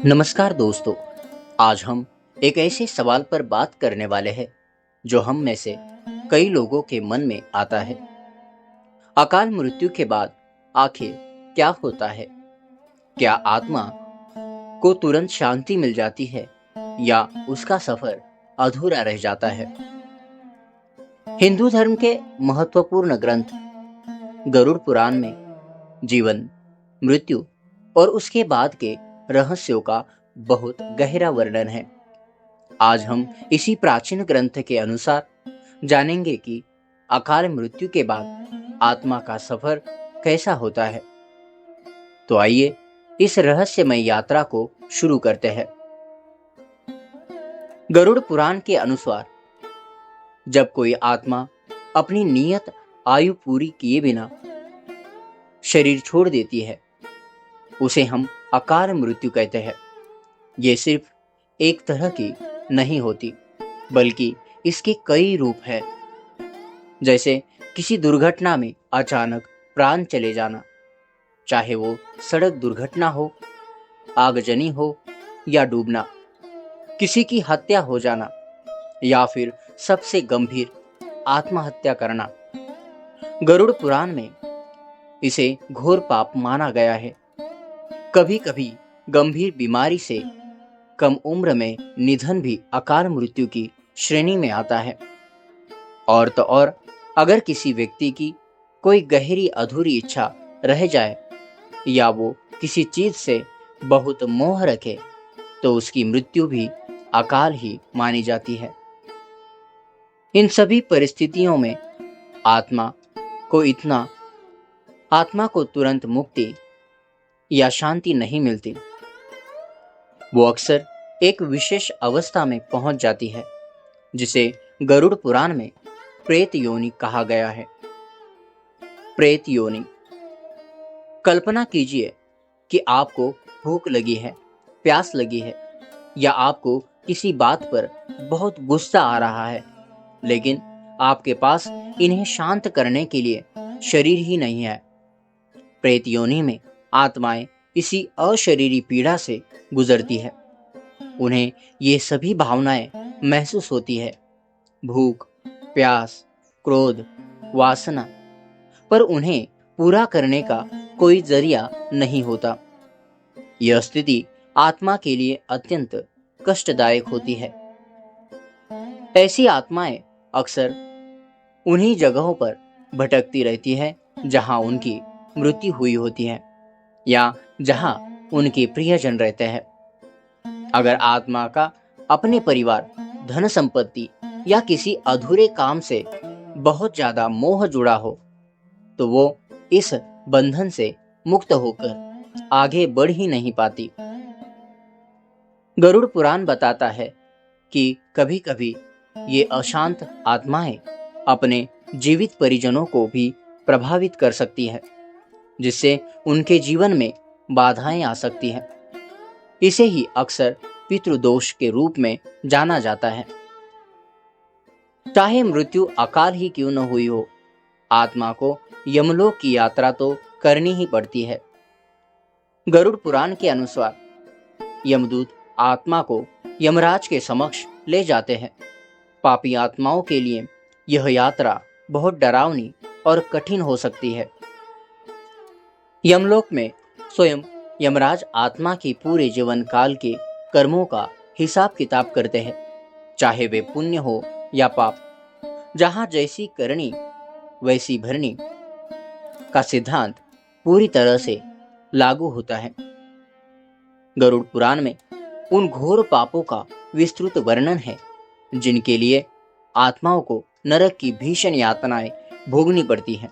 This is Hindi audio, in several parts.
नमस्कार दोस्तों। आज हम एक ऐसे सवाल पर बात करने वाले हैं जो हम में से कई लोगों के मन में आता है। अकाल मृत्यु के बाद आखिर क्या होता है? क्या आत्मा को तुरंत शांति मिल जाती है या उसका सफर अधूरा रह जाता है? हिंदू धर्म के महत्वपूर्ण ग्रंथ गरुड़ पुराण में जीवन, मृत्यु और उसके बाद के रहस्यों का बहुत गहरा वर्णन है। आज हम इसी प्राचीन ग्रंथ के अनुसार जानेंगे कि अकाल मृत्यु के बाद आत्मा का सफर कैसा होता है। तो आइए इस रहस्यमय यात्रा को शुरू करते हैं। गरुड़ पुराण के अनुसार जब कोई आत्मा अपनी नियत आयु पूरी किए बिना शरीर छोड़ देती है, उसे हम अकाल मृत्यु कहते हैं। ये सिर्फ एक तरह की नहीं होती, बल्कि इसके कई रूप हैं। जैसे किसी दुर्घटना में अचानक प्राण चले जाना, चाहे वो सड़क दुर्घटना हो, आगजनी हो या डूबना, किसी की हत्या हो जाना या फिर सबसे गंभीर आत्महत्या करना। गरुड़ पुराण में इसे घोर पाप माना गया है। कभी कभी गंभीर बीमारी से कम उम्र में निधन भी अकाल मृत्यु की श्रेणी में आता है। और तो और अगर किसी व्यक्ति की कोई गहरी अधूरी इच्छा रह जाए या वो किसी चीज से बहुत मोह रखे, तो उसकी मृत्यु भी अकाल ही मानी जाती है। इन सभी परिस्थितियों में आत्मा को तुरंत मुक्ति या शांति नहीं मिलती। वो अक्सर एक विशेष अवस्था में पहुंच जाती है, जिसे गरुड़ पुराण में प्रेत योनि कहा गया है। प्रेत योनि। कल्पना कीजिए कि आपको भूख लगी है, प्यास लगी है या आपको किसी बात पर बहुत गुस्सा आ रहा है, लेकिन आपके पास इन्हें शांत करने के लिए शरीर ही नहीं है। प्रेत योनि में आत्माएं इसी अशरीरी पीड़ा से गुजरती है। उन्हें ये सभी भावनाएं महसूस होती है, भूख, प्यास, क्रोध, वासना, पर उन्हें पूरा करने का कोई जरिया नहीं होता। यह स्थिति आत्मा के लिए अत्यंत कष्टदायक होती है। ऐसी आत्माएं अक्सर उन्हीं जगहों पर भटकती रहती है जहां उनकी मृत्यु हुई होती है या जहां उनके प्रियजन रहते हैं। अगर आत्मा का अपने परिवार, धन संपत्ति या किसी अधूरे काम से बहुत ज्यादा मोह जुड़ा हो, तो वो इस बंधन से मुक्त होकर आगे बढ़ ही नहीं पाती। गरुड़ पुराण बताता है कि कभी कभी ये अशांत आत्माएं अपने जीवित परिजनों को भी प्रभावित कर सकती है, जिससे उनके जीवन में बाधाएं आ सकती हैं। इसे ही अक्सर पितृदोष के रूप में जाना जाता है। चाहे मृत्यु अकाल ही क्यों न हुई हो, आत्मा को यमलोक की यात्रा तो करनी ही पड़ती है। गरुड़ पुराण के अनुसार यमदूत आत्मा को यमराज के समक्ष ले जाते हैं। पापी आत्माओं के लिए यह यात्रा बहुत डरावनी और कठिन हो सकती है। यमलोक में स्वयं यमराज आत्मा के पूरे जीवन काल के कर्मों का हिसाब किताब करते हैं, चाहे वे पुण्य हो या पाप। जहां जैसी करनी वैसी भरनी का सिद्धांत पूरी तरह से लागू होता है। गरुड़ पुराण में उन घोर पापों का विस्तृत वर्णन है जिनके लिए आत्माओं को नरक की भीषण यातनाएं भोगनी पड़ती हैं।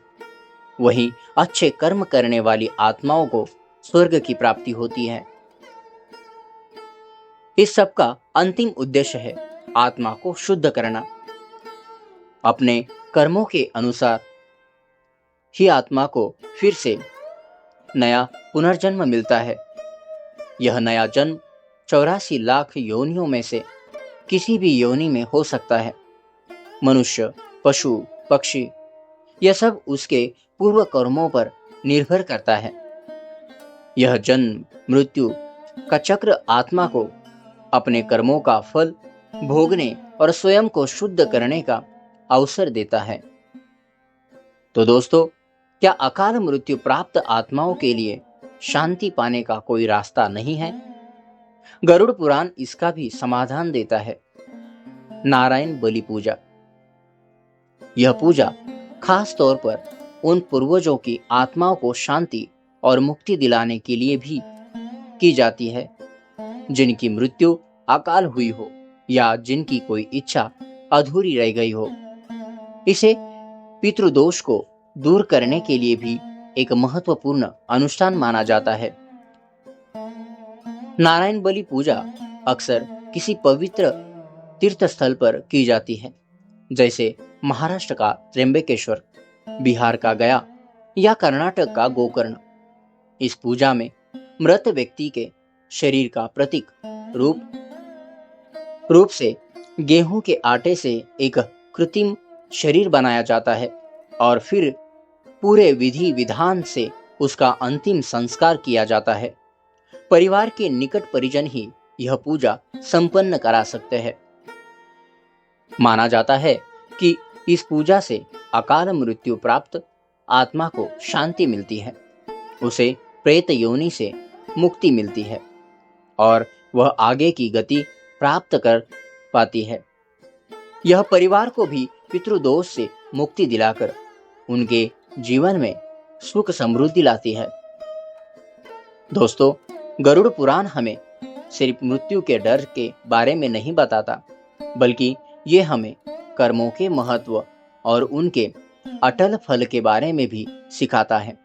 वहीं अच्छे कर्म करने वाली आत्माओं को स्वर्ग की प्राप्ति होती है। इस सब का अंतिम उद्देश्य है आत्मा को शुद्ध करना। अपने कर्मों के अनुसार ही आत्मा को फिर से नया पुनर्जन्म मिलता है। यह नया जन्म 84 लाख योनियों में से किसी भी योनि में हो सकता है। मनुष्य, पशु, पक्षी, यह सब उसके पूर्व कर्मों पर निर्भर करता है। यह जन्म, मृत्यु का चक्र आत्मा को अपने कर्मों का फल भोगने और स्वयं को शुद्ध करने का अवसर देता है। तो दोस्तों, क्या अकाल मृत्यु प्राप्त आत्माओं के लिए शांति पाने का कोई रास्ता नहीं है? गरुड़ पुराण इसका भी समाधान देता है। नारायण बलि पूजा। यह पूजा खास तौर पर उन पूर्वजों की आत्माओं को शांति और मुक्ति दिलाने के लिए भी की जाती है जिनकी मृत्यु अकाल हुई हो या जिनकी कोई इच्छा अधूरी रह गई हो। इसे पितृदोष को दूर करने के लिए भी एक महत्वपूर्ण अनुष्ठान माना जाता है। नारायण बलि पूजा अक्सर किसी पवित्र तीर्थ स्थल पर की जाती है, जैसे महाराष्ट्र का त्र्यंबकेश्वर, बिहार का गया या कर्नाटक का गोकर्ण। इस पूजा में मृत व्यक्ति के शरीर का प्रतीक रूप से गेहूं के आटे से एक कृत्रिम शरीर बनाया जाता है और फिर पूरे विधि विधान से उसका अंतिम संस्कार किया जाता है। परिवार के निकट परिजन ही यह पूजा संपन्न करा सकते हैं। माना जाता है कि इस पूजा से अकाल मृत्यु प्राप्त आत्मा को शांति मिलती है, उसे प्रेत योनि से मुक्ति मिलती है और वह आगे की गति प्राप्त कर पाती है। यह परिवार को भी पितृदोष से मुक्ति दिलाकर उनके जीवन में सुख समृद्धि लाती है। दोस्तों, गरुड़ पुराण हमें सिर्फ मृत्यु के डर के बारे में नहीं बताता, बल्कि ये हमें कर्मों के महत्व और उनके अटल फल के बारे में भी सिखाता है।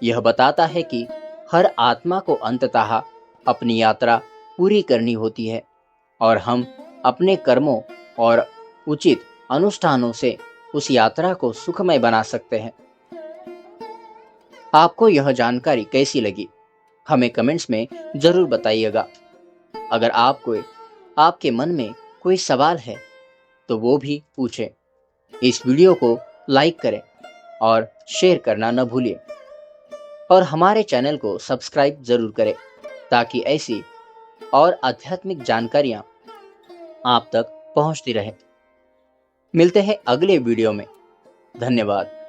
यह बताता है कि हर आत्मा को अंततः अपनी यात्रा पूरी करनी होती है और हम अपने कर्मों और उचित अनुष्ठानों से उस यात्रा को सुखमय बना सकते हैं। आपको यह जानकारी कैसी लगी, हमें कमेंट्स में जरूर बताइएगा। अगर आपके मन में कोई सवाल है तो वो भी पूछें। इस वीडियो को लाइक करें और शेयर करना न भूलिए और हमारे चैनल को सब्सक्राइब जरूर करें ताकि ऐसी और आध्यात्मिक जानकारियां आप तक पहुंचती रहे। मिलते हैं अगले वीडियो में। धन्यवाद।